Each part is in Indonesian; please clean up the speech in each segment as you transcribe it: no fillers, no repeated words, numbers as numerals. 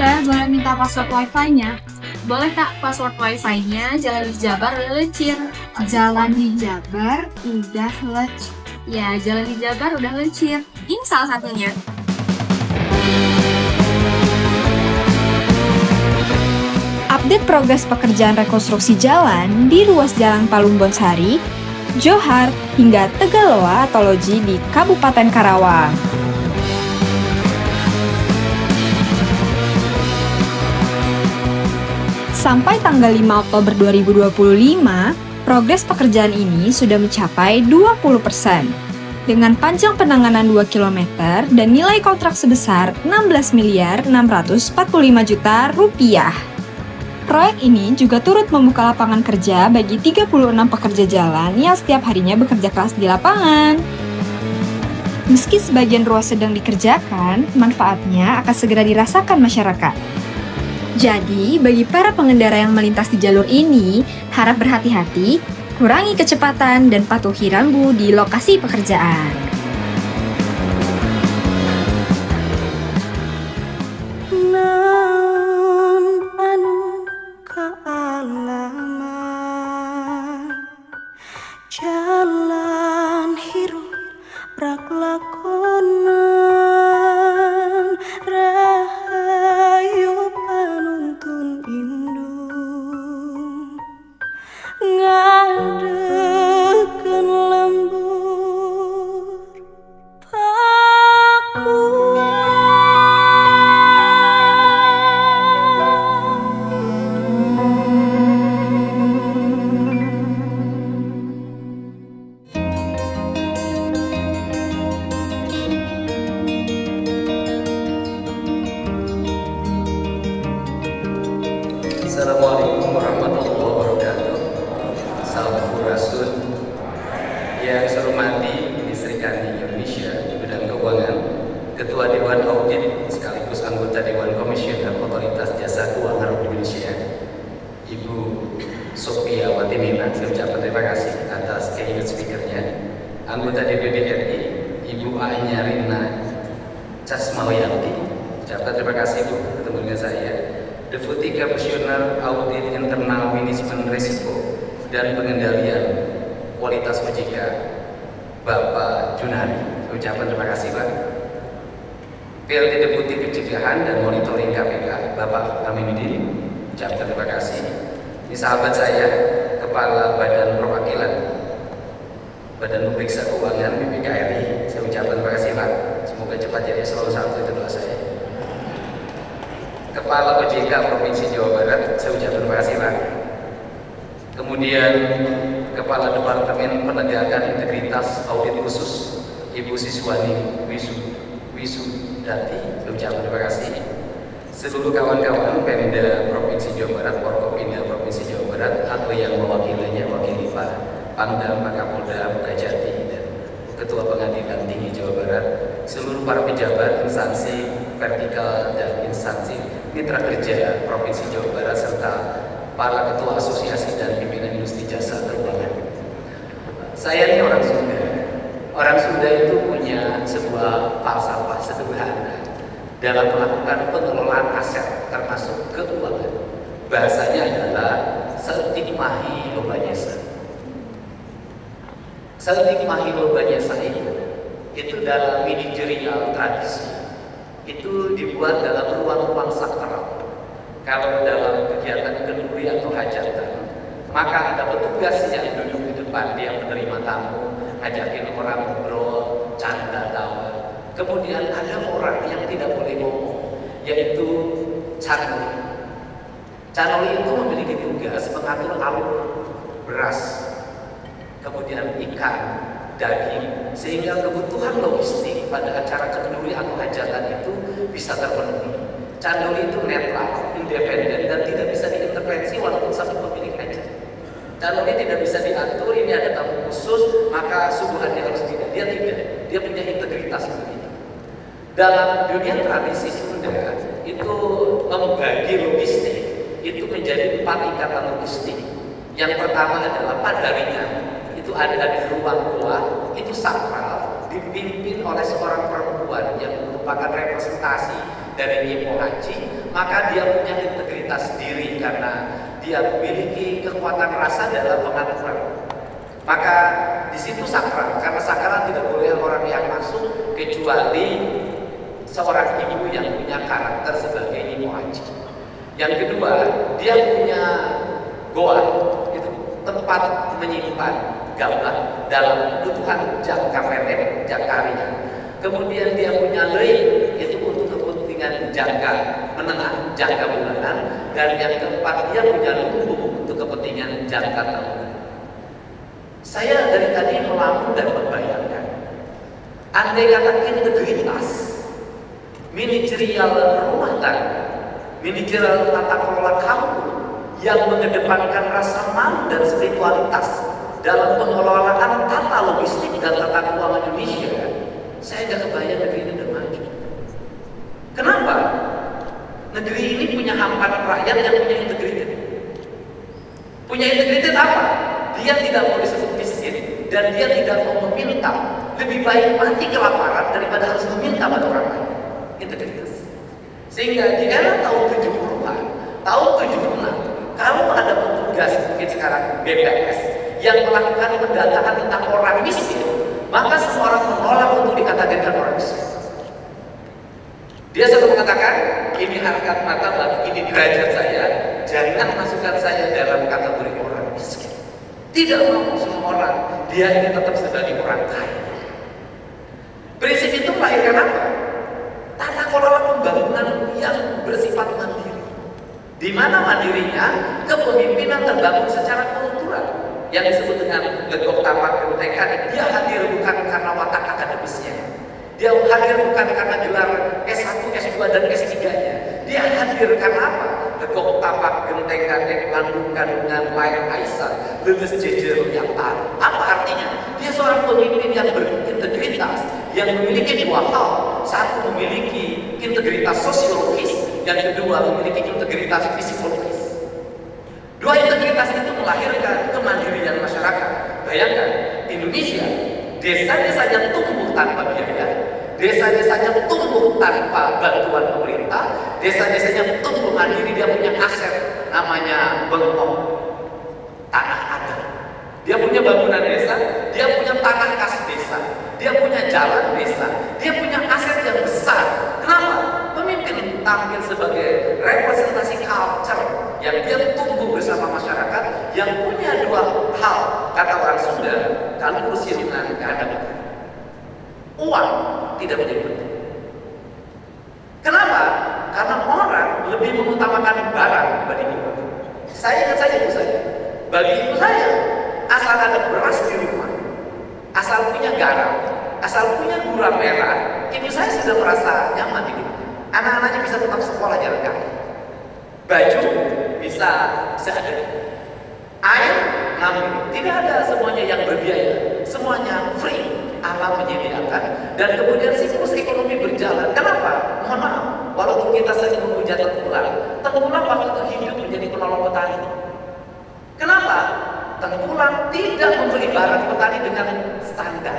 Teh, boleh minta password wifi-nya? Boleh kak, password wifi-nya Jalan di Jabar udah lecin. Jalan di Jabar udah lecin. Ya, Jalan di Jabar udah lecin. Ini salah satunya. Update progres pekerjaan rekonstruksi jalan di ruas Jalan Palung Bonsari, Johar, hingga Tegaloa atau Loji di Kabupaten Karawang. Sampai tanggal 5 Oktober 2025, progres pekerjaan ini sudah mencapai 20%. Dengan panjang penanganan 2 km dan nilai kontrak sebesar 16.645 juta rupiah. Proyek ini juga turut membuka lapangan kerja bagi 36 pekerja jalan yang setiap harinya bekerja keras di lapangan. Meski sebagian ruas sedang dikerjakan, manfaatnya akan segera dirasakan masyarakat. Jadi, bagi para pengendara yang melintas di jalur ini, harap berhati-hati, kurangi kecepatan, dan patuhi rambu di lokasi pekerjaan. Jalan hirup rak lakonan rahayu panuntun indung ngadekeun lembur Assalamualaikum warahmatullahi wabarakatuh. Sampurasun. Yang saya hormati Ministri Kandi Indonesia di bidang keuangan, Ketua Dewan Audit sekaligus anggota Dewan Komisioner Otoritas Jasa Keuangan Indonesia, Ibu Sophia Watimena, saya ucapkan terima kasih atas keinginan speakernya. Anggota DPD RI, Ibu Anya Rina Casmawianti, ucapkan terima kasih Bu ketemu dengan saya. Deputi Komisioner Audit Internal Manajemen Risiko dan Pengendalian Kualitas OJK, Bapak Junari. Ucapan terima kasih Pak. PLT Deputi Pencegahan dan Monitoring KPK, Bapak Aminuddin. Ucapan terima kasih. Ini sahabat saya, Kepala Badan Perwakilan Badan Pemeriksa Keuangan BPKRI. Saya ucapkan terima kasih Pak. Semoga cepat jadi selalu satu, itu doa saya. Kepala OJK Provinsi Jawa Barat, saya ucapkan terima kasih Pak. Kemudian Kepala Departemen Penegakan Integritas Audit Khusus, Ibu Siswani Wisudati, saya ucapkan terima kasih. Seluruh kawan-kawan Pemda Provinsi Jawa Barat, Forkopimda Provinsi Jawa Barat, atau yang mewakilinya, wakili Pak Pangdam, Kapolda, Bukajati, dan Ketua Pengadilan Tinggi Jawa Barat, seluruh para pejabat, instansi vertikal dan instansi mitra kerja Provinsi Jawa Barat, serta para ketua asosiasi dan pimpinan industri jasa keuangan. Saya ini orang Sunda. Orang Sunda itu punya sebuah falsafah sederhana dalam melakukan pengelolaan aset termasuk keuangan. Bahasanya adalah setikmahi loba nyesa. Setikmahi loba nyesa itu dalam manajerial tradisi itu dibuat dalam ruang-ruang sakral. Kalau dalam kegiatan kenduri atau hajatan, maka ada petugas yang duduk di depan, dia menerima tamu, ajakin orang ngobrol, canda tawa. Kemudian ada orang yang tidak boleh ngomong, yaitu canoli. Canoli itu memiliki tugas mengatur alur beras, kemudian ikan, daging, sehingga kebutuhan logistik pada acara kenduri atau hajatan itu bisa terpenuhi. Canoli itu netral, independen, dan tidak bisa diintervensi walaupun satu pemilik hajat. Canoli tidak bisa diatur, ini ada tamu khusus, maka suguhannya harus tidak. Dia tidak, dia punya integritas begitu. Dalam dunia tradisi Sunda, itu membagi logistik, itu menjadi 4 ikatan logistik. Yang pertama adalah padaringan, itu ada di ruang goa, itu sakral, dipimpin oleh seorang perempuan yang merupakan representasi dari Nyipo Haji, maka dia punya integritas diri karena dia memiliki kekuatan rasa dalam pengaturan. Maka di situ sakral, karena sakral tidak boleh orang yang masuk kecuali seorang ibu yang punya karakter sebagai ibu haji. Yang kedua, dia punya goa, itu tempat menyimpan gabah dalam kebutuhan jangka pendek, jangka ringan. Kemudian dia punya lei, itu untuk kepentingan jangka menengah, jangka bulanan. Dan yang keempat, dia punya lumbung untuk kepentingan jangka tahunan. Saya dari tadi melamun dan membayangkan, andai kata integritas, manajerial rumah tangga, manajerial tata kelola kampung yang mengedepankan rasa malu dan spiritualitas dalam pengelolaan tata logistik dan tata keuangan Indonesia, saya nggak kebayang negeri ini udah maju. Kenapa? Negeri ini punya hamparan rakyat yang punya integritas. Punya integritas apa? Dia tidak mau disebut miskin dan dia tidak mau meminta. Lebih baik mati kelaparan daripada harus meminta pada orang lain. Integritas. Sehingga di era tahun 70-an, tahun 76, kalau ada petugas mungkin sekarang BPS yang melakukan pendataan tentang orang miskin, maka semua orang menolak untuk dikategorikan orang miskin. Dia selalu mengatakan, ini harkat martabat, ini derajat saya, jangan masukkan saya dalam kategori orang miskin. Tidak mau semua orang, dia ingin tetap sebagai orang kaya. Prinsip itu melahirkan apa? Tata kelola pembangunan yang bersifat mandiri. Di mana mandirinya? Kepemimpinan terbangun secara kultural yang disebut dengan legok tapak gentekan. Dia hadir bukan karena watak akademisnya. Dia hadir bukan karena gelar S1, S2 dan S3-nya. Dia hadir karena apa? Legok tapak gentekan lambung kandungan lahir Aisyah, lulus jejer yang tahu. Apa artinya? Dia seorang pemimpin yang berintegritas, yang memiliki dua hal. Satu, memiliki integritas sosiologis, yang kedua memiliki integritas psikologis. Dua integritas itu melahirkan kemandirian masyarakat. Bayangkan, Indonesia, desa-desanya tumbuh tanpa biaya, desa-desanya tumbuh tanpa bantuan pemerintah, desa-desanya tumbuh mandiri, dia punya aset namanya bengkok, tanah adat. Dia punya bangunan desa, dia punya tanah kas desa, dia punya jalan desa, dia punya aset yang besar. Kenapa? Pemimpin tampil sebagai representasi culture yang dia tumbuh bersama masyarakat yang punya dua hal. Kata orang Sunda, kalau urusinan gak ada uang tidak menjadi penting. Kenapa? Karena orang lebih mengutamakan barang dibanding uang. Saya ingat saja ibu saya. Bagi ibu saya, asal ada beras di rumah, asal punya garam, asal punya gula merah, ibu saya sudah merasa nyaman hidup. Anak-anaknya bisa tetap sekolah jalan kaki. Baju bisa seadanya. Air ngambil. Tidak ada semuanya yang berbiaya. Semuanya free. Alam menyediakan. Dan kemudian siklus ekonomi berjalan. Kenapa? Mohon maaf. Walaupun kita sering memuja tengkulak waktu hidup menjadi penolong petani. Kenapa? Tengkulak tidak membeli barang petani dengan standar.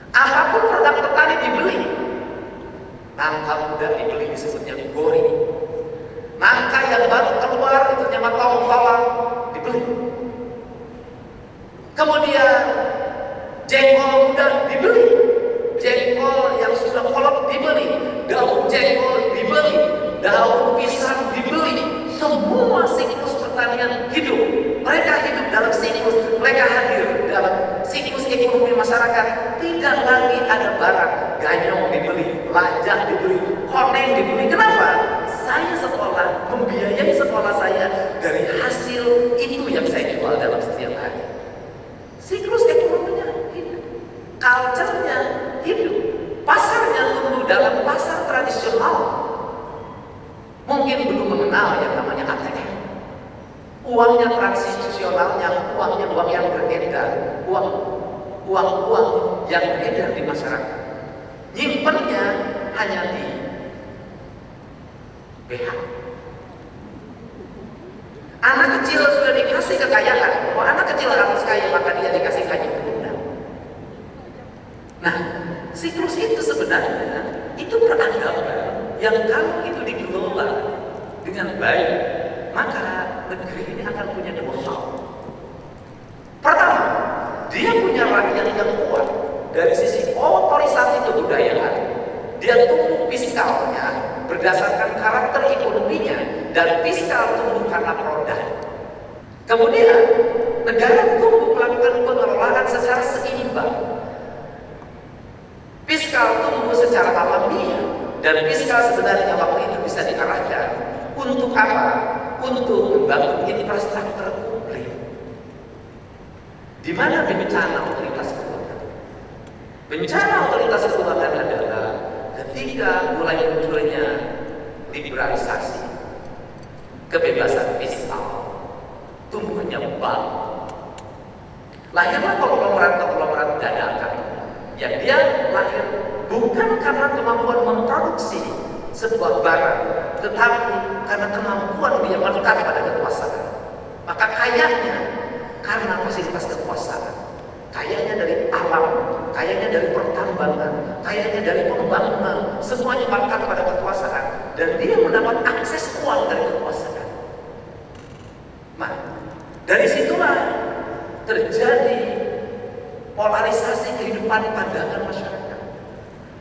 Apapun produk petani dibeli. Nangka muda dibeli disebutnya goreng. Nangka yang baru keluar itu nama tong bawang dibeli. Kemudian jengkol muda dibeli, jengkol yang sudah kolot dibeli, daun jengkol dibeli, daun pisang dibeli. Semua siklus pertanian hidup. Mereka hidup dalam siklus, mereka hadir dalam siklus ekonomi masyarakat. Tidak lagi ada barang ganyong dibeli, lajak dibeli, koneng dibeli. Kenapa? Saya sekolah, membiayai sekolah saya dari hasil itu yang saya jual dalam setiap hari. Siklus ekonominya hidup, culture-nya hidup, pasarnya tumbuh dalam pasar tradisional. Mungkin belum mengenal yang namanya ATM. Uangnya transisionalnya, uangnya uang yang beredar, uang yang beredar di masyarakat. Nyimpennya hanya di BH. Anak kecil sudah dikasih kekayaan. Kalau anak kecil harus kaya, maka dia dikasih kaya bunda. Nah, siklus itu sebenarnya itu peradaban yang kalau itu dikelola baik, maka negeri ini akan punya dua hal. Pertama, dia punya rakyat yang kuat dari sisi otorisasi kebudayaan. Dia tumbuh fiskalnya berdasarkan karakter ekonominya, dan fiskal tumbuh karena produk. Kemudian negara tumbuh melakukan pengelolaan secara seimbang. Fiskal tumbuh secara alamiah, dan fiskal sebenarnya waktu itu bisa diarahkan untuk apa? Untuk membangun infrastruktur publik. Di mana bencana otoritas keuangan? Bencana otoritas keuangan adalah ketika mulai munculnya liberalisasi, kebebasan fiskal, tumbuhnya bank, lahirlah konglomerat-konglomerat dadakan yang dia lahir bukan karena kemampuan memproduksi sebuah barang, tetapi karena kemampuan dia melekat pada kekuasaan. Maka kayaknya karena fasilitas kekuasaan, kayaknya dari alam, kayaknya dari pertambangan, kayaknya dari pembangunan, semuanya melekat pada kekuasaan, dan dia mendapat akses uang dari kekuasaan. Nah, dari situlah terjadi polarisasi kehidupan pandangan masyarakat,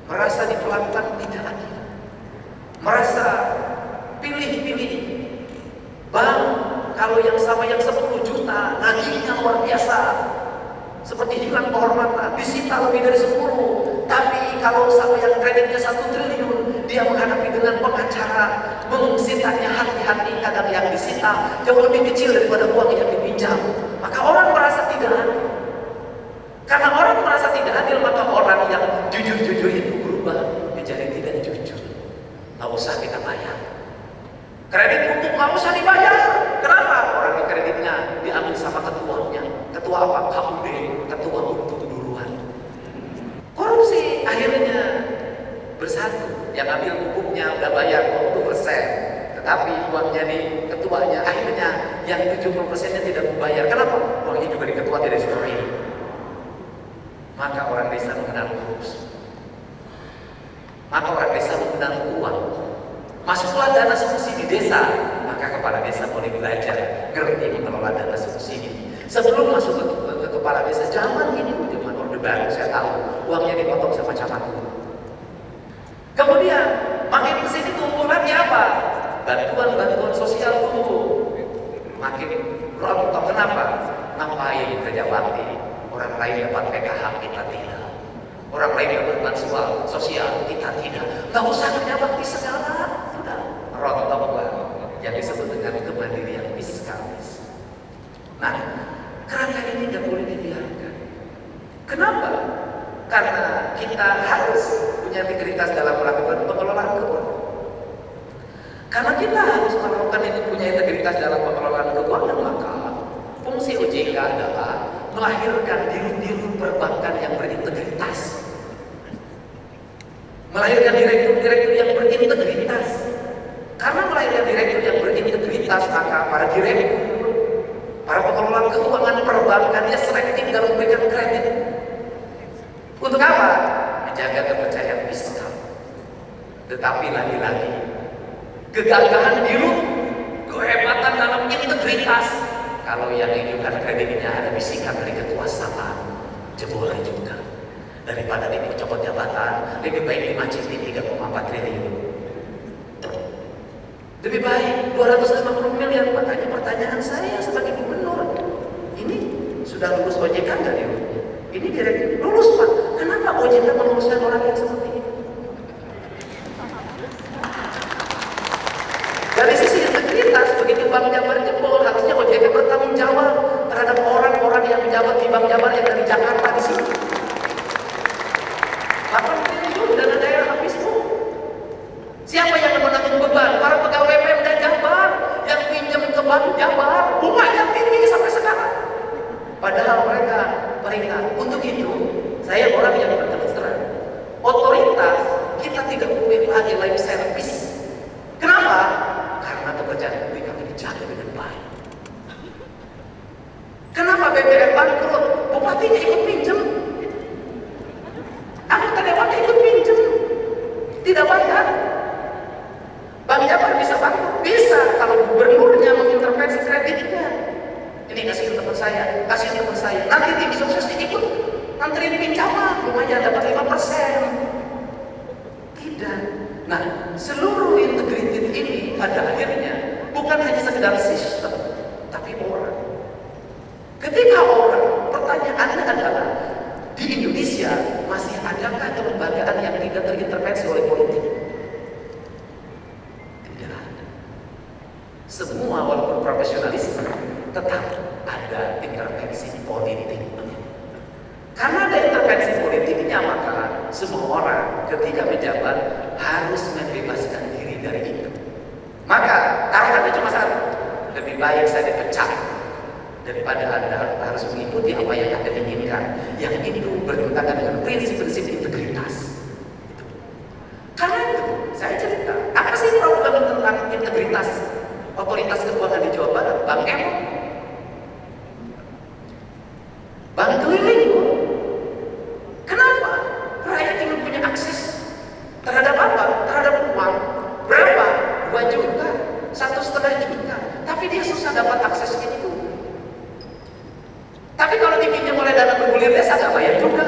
merasa diperlakukan tidak adil, merasa pilih-pilih. Bang, kalau yang sama yang 10 juta, nagihnya luar biasa, seperti hilang kehormatan, disita lebih dari 10. Tapi kalau sama yang kreditnya 1 triliun, dia menghadapi dengan pengacara, mensitanya hati-hati, kadang yang disita jauh lebih kecil daripada uang yang dipinjam. Maka orang merasa tidak adil. Karena orang merasa tidak adil, maka orang yang jujur-jujur itu berubah menjadi tidak jujur. Nggak usah kita bayar. Kredit pupuk nggak usah dibayar. Kenapa? Orang yang kreditnya diambil sama ketuanya. Ketua apa? KUD, ketua untuk duluan. Korupsi akhirnya bersatu. Yang ambil pupuknya udah bayar 20%, tetapi uangnya di ketuanya, akhirnya yang 70%-nya tidak membayar. Kenapa? Uangnya juga di ketua tidak seperti ini. Maka orang desa mengenal korupsi. Maka orang desa mengenal uang. Masuklah dana subsidi desa, maka kepala desa boleh belajar ngerti mengelola dana subsidi. Sebelum masuk ke kepala desa, zaman ini zaman Orde Baru, saya tahu uangnya dipotong sama camat. Kemudian makin kesini tumbuh lagi apa? Bantuan sosial tumbuh, makin rontok. Kenapa? Ngapain kerja bakti? Orang lain dapat PKH, kita tidak. Orang lain dapat bantuan sosial, kita tidak. Nggak usah kerja bakti segala. Sudah rontoklah yang disebut dengan kemandirian fiskalis. Nah, kerangka ini tidak boleh dibiarkan. Kenapa? Karena kita harus punya integritas dalam melakukan pengelolaan keuangan. Karena kita harus melakukan itu, punya integritas dalam pengelolaan keuangan, maka fungsi OJK adalah melahirkan dirut-dirut perbankan yang berintegritas, melahirkan direktur-direktur yang berintegritas. Karena melahirkan direktur yang berintegritas, maka para direktur, para pengelola keuangan perbankan dia selektif dalam memberikan kredit. Untuk apa? Menjaga kepercayaan fiskal. Tetapi lagi-lagi kegagahan dirut, kehebatan dalam integritas. Kalau yang mengajukan kreditnya ada bisikan dari kekuasaan, jebolan juga. Daripada dicopot jabatan, lebih baik dimacetin 3,4 triliun. Lebih baik 250 miliar. Makanya pertanyaan saya sebagai gubernur, ini sudah lulus OJK nggak dirutnya? Ini direktur lulus Pak. Kenapa OJK meluluskan orang yang seperti ini? Dari sisi integritas, begitu Bank Jabar jebol, harusnya OJK bertanggung jawab terhadap orang-orang yang menjabat di Bank Jabar yang dari Jakarta di sini. 8 triliun dana daerah habis tuh. Siapa yang menanggung beban? Para pegawai Pemda Jabar yang pinjam ke Bank Jabar, bunganya tinggi sampai sekarang. Padahal mereka peringkat. Untuk itu, saya orang yang berterus terang. Otoritas kita tidak boleh lagi live service. Kenapa? Karena pekerjaan publik kami dijaga dengan baik. Kenapa BPR bangkrut? Bupatinya ikut pinjam, anggota dewannya ikut pinjam, tidak bayar. Bank Jabar bisa bangkrut? Bisa kalau kreditkan. Ini kasihin teman saya, kasihin teman saya. Nanti tim suksesnya ikut nganterin pinjaman, lumayan dapat 5%. Tidak. Nah, seluruh integrated ini pada akhirnya bukan hanya sekedar sistem, tapi orang. Ketika orang, pertanyaannya adalah, di Indonesia masih adakah kelembagaan yang tidak terintervensi oleh politik? Tidak ada. Semua walaupun profesionalisme tetap ada intervensi politik. Karena ada intervensi politiknya, maka semua orang ketika menjabat harus membebaskan diri dari itu. Maka taruhannya cuma satu, lebih baik saya dipecat daripada Anda harus mengikuti apa yang Anda inginkan, yang itu bertentangan dengan prinsip-prinsip integritas. Karena itu, saya cerita, apa sih problem tentang integritas otoritas keuangan di Jawa Barat? Bank Emok, bank keliling. Kenapa? Rakyat ingin punya akses terhadap apa? Terhadap uang. Berapa? 2 juta, 1,5 juta. Tapi dia susah dapat akses itu. Tapi kalau dipinjam oleh dana bergulir desa nggak bayar juga,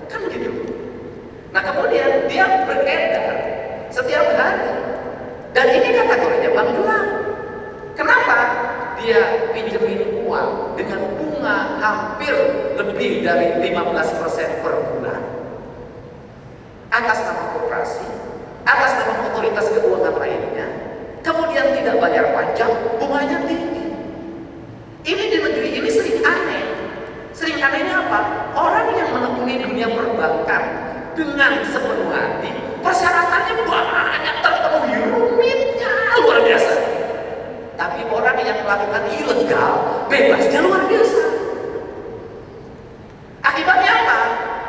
kan begitu. Nah kemudian dia beredar setiap hari, dan ini kategorinya bank gelap. Kenapa? Dia pinjemin uang dengan bunga hampir lebih dari 15% per bulan, atas nama koperasi, atas nama otoritas keuangan lainnya. Kemudian tidak bayar pajak, bunganya tinggi. Ini di negeri ini sering aneh. Sering anehnya apa? Orang yang menekuni dunia perbankan dengan sepenuh hati, persyaratannya banyak terpenuhi, rumitnya luar biasa. Tapi orang yang melakukan ilegal, bebasnya luar biasa. Akibatnya apa?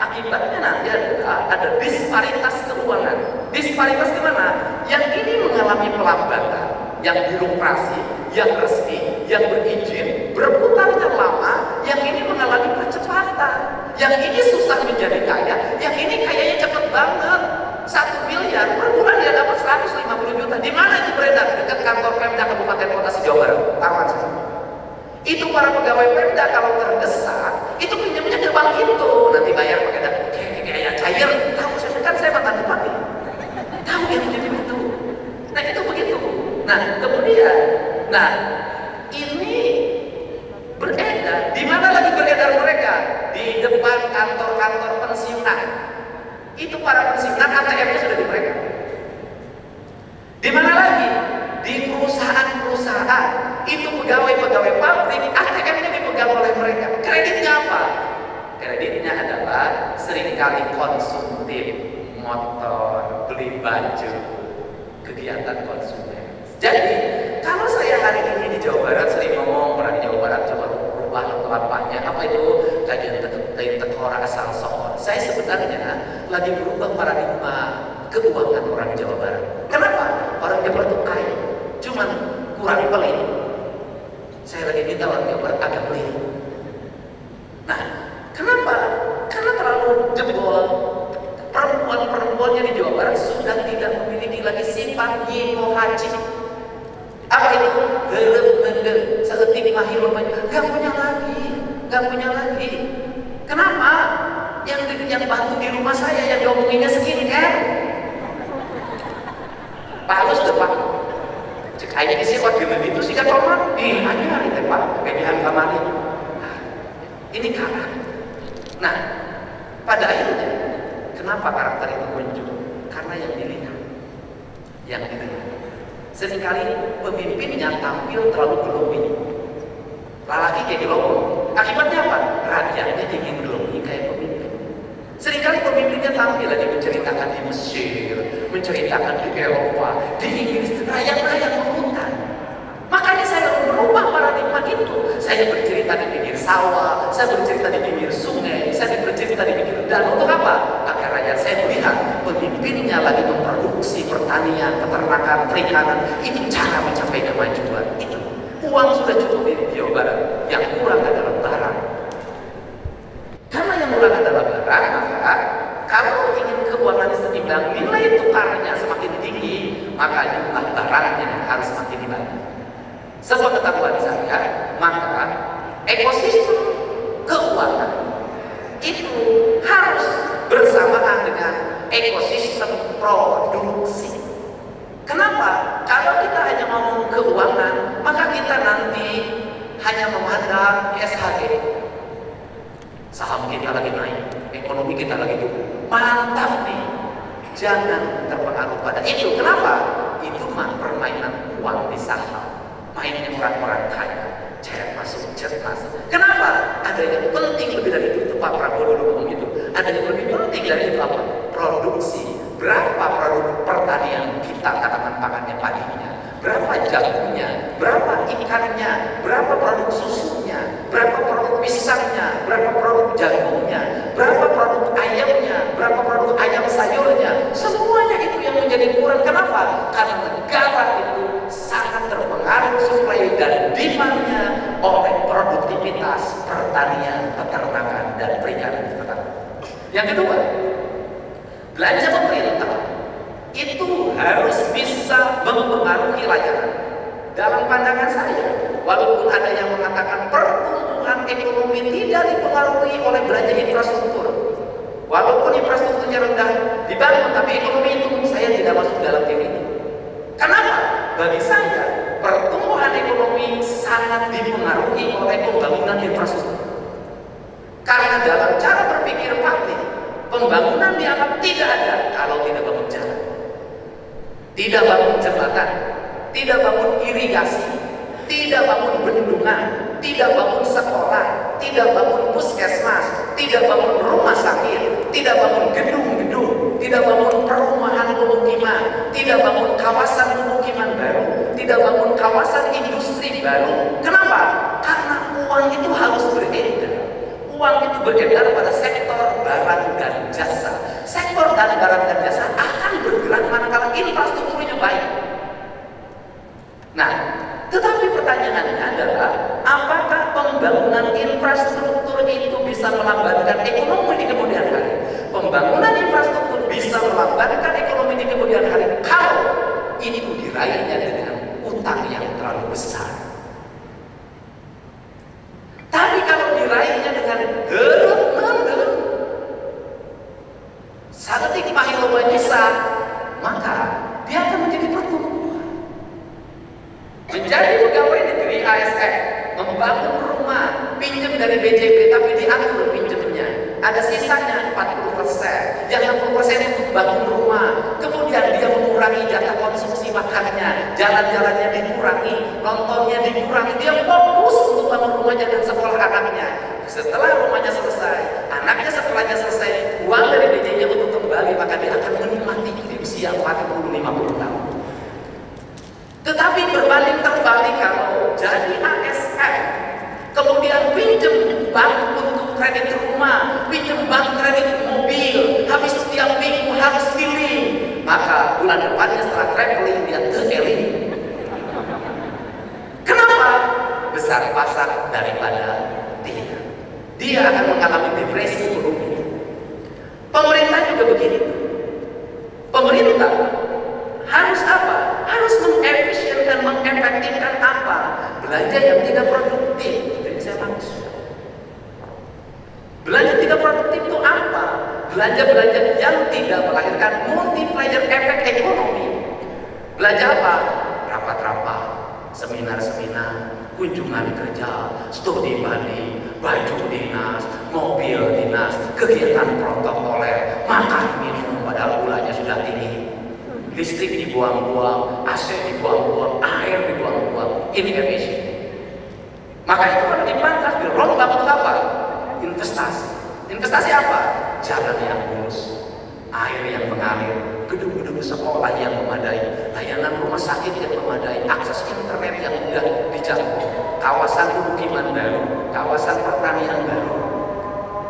Akibatnya nanti ada disparitas keuangan. Disparitas kemana? Yang ini mengalami pelambatan, yang birokrasi, yang resmi, yang berizin, berputarnya lama, yang ini mengalami percepatan. Yang ini susah menjadi kaya, yang ini kayaknya cepet banget. 1 miliar per bulan dia dapat 150 juta. Di mana itu beredar? Dekat kantor Pemda Kabupaten Kota Jawa Barat. Taruhan saja. Itu para pegawai Pemda kalau terdesak, itu pinjamnya ke bank itu, nanti bayar pakai dana kayak cair. Tahu kan saya mantan bupati. Tahu yang jadi begitu. Nah itu begitu. Nah kemudian, nah ini beredar. Di mana lagi beredar mereka? Di depan kantor-kantor pensiunan. Itu para pensiunan ATM-nya sudah di mereka. Di mana lagi? Di perusahaan-perusahaan. Itu pegawai-pegawai pabrik, ATM-nya dipegang oleh mereka. Kreditnya apa? Kreditnya adalah seringkali konsumtif, motor, beli baju, kegiatan konsumen. Jadi, kalau saya hari ini di Jawa Barat sering ngomong orang di Jawa Barat coba rubah lapannya, apa itu kajian tekora asal sohor. Saya sebenarnya lagi berubah paradigma keuangan orang di Jawa Barat. Kenapa? Orang Jawa Barat itu kaya, cuman kurang pelit. Saya lagi minta orang Jawa Barat agak pelit. Nah, kenapa? Karena terlalu jebol. Perempuan-perempuannya di Jawa Barat sudah tidak memiliki lagi sifat nyipo haji. Apa itu? Gerep-gerep, seetik mahir banyak. Gak punya lagi. Kenapa? Yang bantu di rumah saya yang diomonginnya skincare. Bagus tuh Pak. Cek aja isi kuat gini itu sih kan tomat. Hanya itu Pak, gajian kamari. Ini kalah. Nah, pada akhirnya kenapa karakter itu muncul? Karena yang dilihat, yang didengar. Seringkali pemimpinnya tampil terlalu glowing. Lagi kayak glowing. Akibatnya apa? Rakyatnya ingin glowing kayak pemimpin. Seringkali pemimpinnya tampil lagi menceritakan di Mesir, menceritakan di Eropa, di Inggris, rakyat-rakyat memutar. Makanya saya merubah paradigma itu. Saya bercerita di pinggir sawah, saya bercerita di pinggir sungai, saya bercerita di pinggir danau. Untuk apa? Agar rakyat saya melihat pemimpinnya lagi memproduksi pertanian, peternakan, perikanan. Itu cara mencapai kemajuan. Itu uang sudah cukup di Jawa Barat. Yang kurang adalah barang. Karena yang kurang adalah barang, maka kalau ingin keuangan seimbang, nilai tukarnya semakin tinggi, maka jumlah barangnya harus semakin banyak. Sepengetahuan saya, maka ekosistem keuangan itu harus bersamaan dengan ekosistem produksi. Kenapa? Kalau kita hanya ngomong keuangan, maka kita nanti hanya memandang SHG. Saham kita lagi naik, ekonomi kita lagi tumbuh. Mantap nih. Jangan terpengaruh pada itu. Kenapa? Itu mah permainan uang di saham. Mainnya orang-orang kaya. Cair masuk, cair masuk. Kenapa? Ada yang penting lebih dari itu. Pak Prabowo dulu ngomong gitu. Ada yang lebih penting dari itu apa? Produksi. Berapa produk pertanian kita, tanaman pangannya, padinya? Berapa jagungnya? Berapa ikannya? Berapa produk susunya? Berapa produk pisangnya? Berapa produk jagungnya? Berapa produk ayamnya? Berapa produk ayam sayurnya? Semuanya itu yang menjadi ukuran. Kenapa? Karena negara itu sangat terpengaruh supply dan demand-nya oleh produktivitas pertanian, peternakan, dan perikanan. Yang kedua, belanja pemerintah itu harus bisa mempengaruhi layanan. Dalam pandangan saya, walaupun ada yang mengatakan pertumbuhan ekonomi tidak dipengaruhi oleh belanja infrastruktur, walaupun infrastrukturnya rendah dibangun, tapi ekonomi itu saya tidak masuk dalam tim itu. Kenapa? Bagi saya, pertumbuhan ekonomi sangat dipengaruhi oleh pembangunan infrastruktur. Karena dalam cara berpikir Patli, pembangunan dianggap tidak ada kalau tidak bangun jalan, tidak bangun jembatan, tidak bangun irigasi, tidak bangun bendungan, tidak bangun sekolah, tidak bangun puskesmas, tidak bangun rumah sakit, tidak bangun gedung-gedung, tidak bangun perumahan pemukiman, tidak bangun kawasan pemukiman baru, tidak bangun kawasan industri baru. Kenapa? Karena uang itu harus beredar. Uang itu beredar pada sektor barang dan jasa. Sektor dan barang dan jasa akan bergerak manakala infrastrukturnya baik. Nah, tetapi pertanyaannya adalah, apakah pembangunan infrastruktur itu bisa melambatkan ekonomi di kemudian hari? Pembangunan infrastruktur bisa melambatkan ekonomi di kemudian hari kalau itu diraihnya dengan utang yang terlalu besar. Tapi kalau diraihnya dengan gerut-gerut, saketik pahiloba bisa, maka dia akan menjadi pertumbuhan. Menjadi pegawai negeri ASN, membangun rumah, pinjam dari BJB, tapi diatur pinjamnya. Ada sisanya 40%, yang 60% untuk bangun rumah. Kemudian dia mengurangi jatah konsumsi makannya, jalan-jalannya dikurangi, nontonnya dikurangi. Dia fokus untuk bangun rumahnya dan sekolah anaknya. Setelah rumahnya selesai, anaknya sekolahnya selesai, uang dari BJB untuk kembali, maka dia akan menikmati di usia 40-50 tahun. Tetapi berbanding terbalik kalau jadi ASN, kemudian pinjam bank untuk kredit rumah, pinjam bank kredit mobil, habis setiap minggu harus healing, maka bulan depannya setelah traveling dia terhealing. Kenapa? Besar pasar daripada dia. Dia akan mengalami depresi ekonomi. Pemerintah juga begitu. Pemerintah harus apa? Harus mengefisienkan, mengefektifkan apa? Belanja yang tidak produktif. Itu yang saya maksud. Belanja tidak produktif itu apa? Belanja-belanja yang tidak melahirkan multiplier efek ekonomi. Belanja apa? Rapat-rapat, seminar-seminar, kunjungan kerja, studi banding, baju dinas, mobil dinas, kegiatan protokoler, makan minum padahal gulanya sudah tinggi. Listrik dibuang-buang, AC dibuang-buang, air dibuang-buang, inefisien. Maka itu kan dipangkas, dirombak untuk apa? Investasi. Investasi apa? Jalan yang mulus, air yang mengalir, gedung-gedung sekolah yang memadai, layanan rumah sakit yang memadai, akses internet yang mudah dijangkau, kawasan pemukiman baru, kawasan pertanian baru.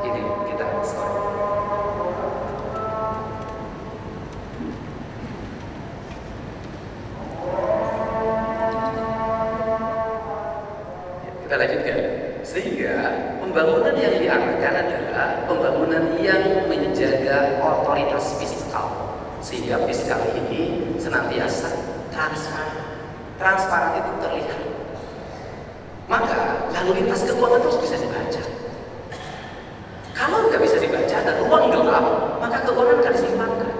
Ini kita story. Kita lanjutkan. Sehingga pembangunan yang diarahkan adalah pembangunan yang menjaga otoritas fiskal, sehingga fiskal ini senantiasa transparan. Transparan itu terlihat. lalu lintas keuangan terus bisa dibaca. Kalau nggak bisa dibaca dan ruang gelap, maka keuangan akan disimpangkan.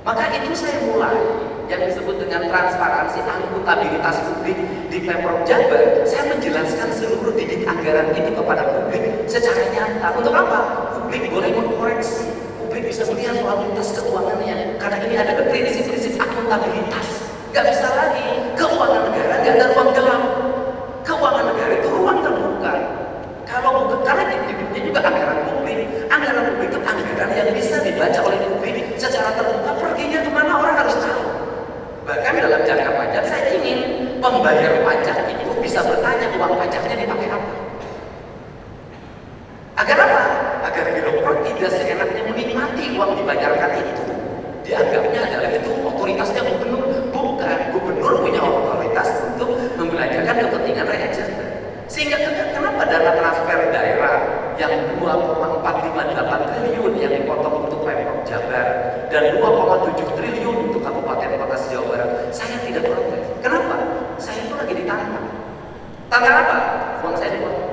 Maka itu saya mulai yang disebut dengan transparansi akuntabilitas publik di Pemprov Jabar. Saya menjelaskan seluruh bibit anggaran itu kepada publik secara nyata. Untuk apa? Publik boleh mengkoreksi, publik bisa melihat ruang lintas keuangannya. Karena ini ada prinsip-prinsip akuntabilitas. Gak bisa lagi keuangan negara gak ada ruang gelap. Keuangan negara itu ruang terbuka. Kalau bukan, karena dibibitnya juga anggaran publik. Anggaran publik itu anggaran yang bisa dibaca oleh publik secara terbuka. Perginya kemana orang harus tahu. Bahkan dalam jangka pajak saya ingin pembayar pajak itu bisa bertanya uang pajaknya dipakai apa. Agar apa? Agar birokrat tidak seenaknya menikmati uang dibayarkan itu. Dianggapnya adalah itu otoritasnya gubernur. Bukan, gubernur punya otoritas untuk membelanjakan kepentingan rakyat jelata. Sehingga kenapa dana transfer daerah yang 2,458 triliun yang dipotong untuk Pemprov Jabar dan 2,7 triliun untuk kabupaten kota Jawa Barat, saya tidak protes. Kenapa? Saya itu lagi ditantang. Tantang apa? Uang saya dipotong.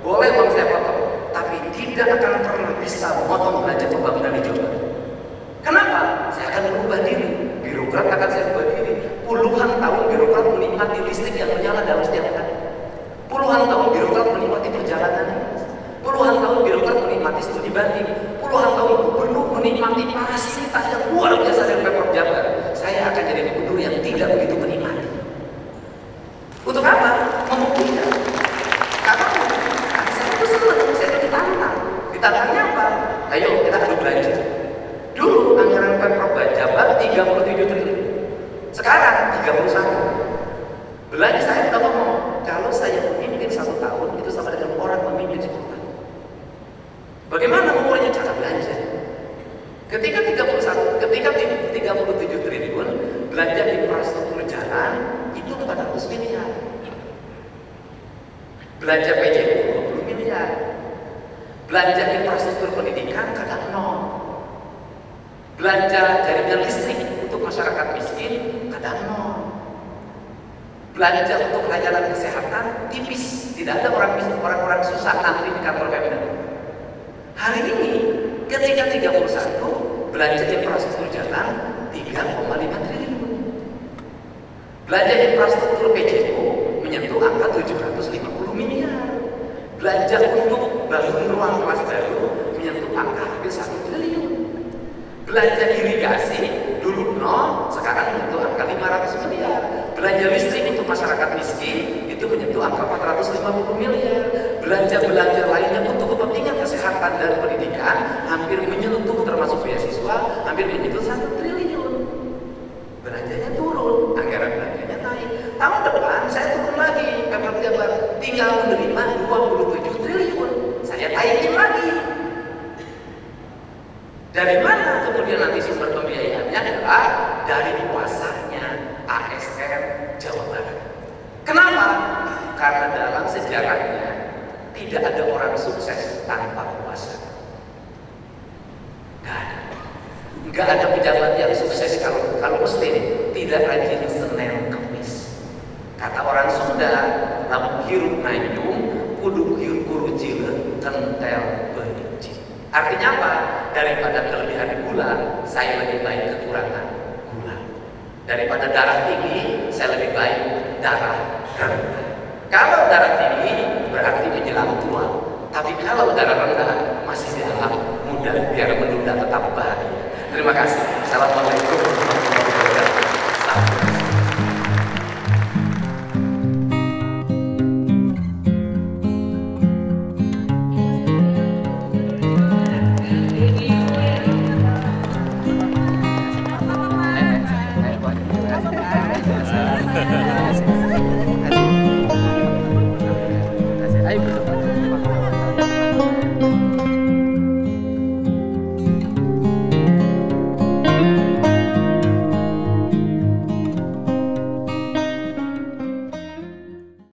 Boleh uang saya potong, tapi tidak akan pernah bisa memotong belanja pembangunan di Jawa Barat. Kenapa? Saya akan berubah diri. Birokrat akan saya ubah diri. Puluhan tahun birokrat menikmati listrik yang menyala dalam setiap hari. Puluhan tahun birokrat menikmati perjalanan. Puluhan tahun birokrat menikmati studi banding. Puluhan tahun gubernur menikmati fasilitas yang luar biasa dari Pemprov Jabar. Saya akan jadi gubernur yang tidak begitu menikmati. Untuk apa? Membuktikan. Karena saya itu senang, saya itu ditantang. Ditantangnya apa? Ayo kita adu belanja. Dulu anggaran Pemprov Jabar 37 triliun. Sekarang 31. Belanja saya udah ngomong, kalau saya memimpin 1 tahun itu sama dengan orang memimpin 10 tahun. Bagaimana mengurangi cara belanja? Ketika 37 triliun belanja infrastruktur jalan itu 400 miliar. Belanja PJU 20 miliar. Belanja infrastruktur pendidikan kadang 0. Belanja jaringan listrik untuk masyarakat miskin kadang 0. Belanja untuk layanan kesehatan tipis, tidak ada orang susah antri di kantor Pemda. Hari ini ketika 31 belanja infrastruktur jalan 3,5 triliun. Belanja infrastruktur PJU menyentuh angka 750 miliar. Belanja untuk bangun ruang kelas baru menyentuh angka hampir 1 triliun. Belanja irigasi dulu 0, sekarang menyentuh angka 500 miliar. Belanja listrik untuk masyarakat miskin itu menyentuh angka 450 miliar. Belanja lainnya untuk kepentingan kesehatan dan pendidikan hampir menyentuh termasuk beasiswa hampir menyentuh 1 triliun. Belanjanya turun, anggaran belanjanya naik. Tahun depan saya turun lagi, Pemprov Jabar tinggal menerima 27 triliun. Saya naikin lagi. Dari mana kemudian nanti sumber pembiayaannya adalah dari kuasanya ASN Jawa Barat. Kenapa? Karena dalam sejarahnya tidak ada orang sukses tanpa kuasa. Gak ada pejabat yang sukses kalau Muslim tidak rajin Senin Kemis. Kata orang Sunda, lamun hirup nanyung, kudu hirup kuru jile, kentel benci. Artinya apa? Daripada kelebihan gula, saya lebih baik kekurangan gula. Daripada darah tinggi, saya lebih baik darah rendah. Kalau darah tinggi berarti menjelang tua, tapi kalau darah rendah masih dianggap muda, biar menunda tetap bahagia. Terima kasih. Assalamualaikum.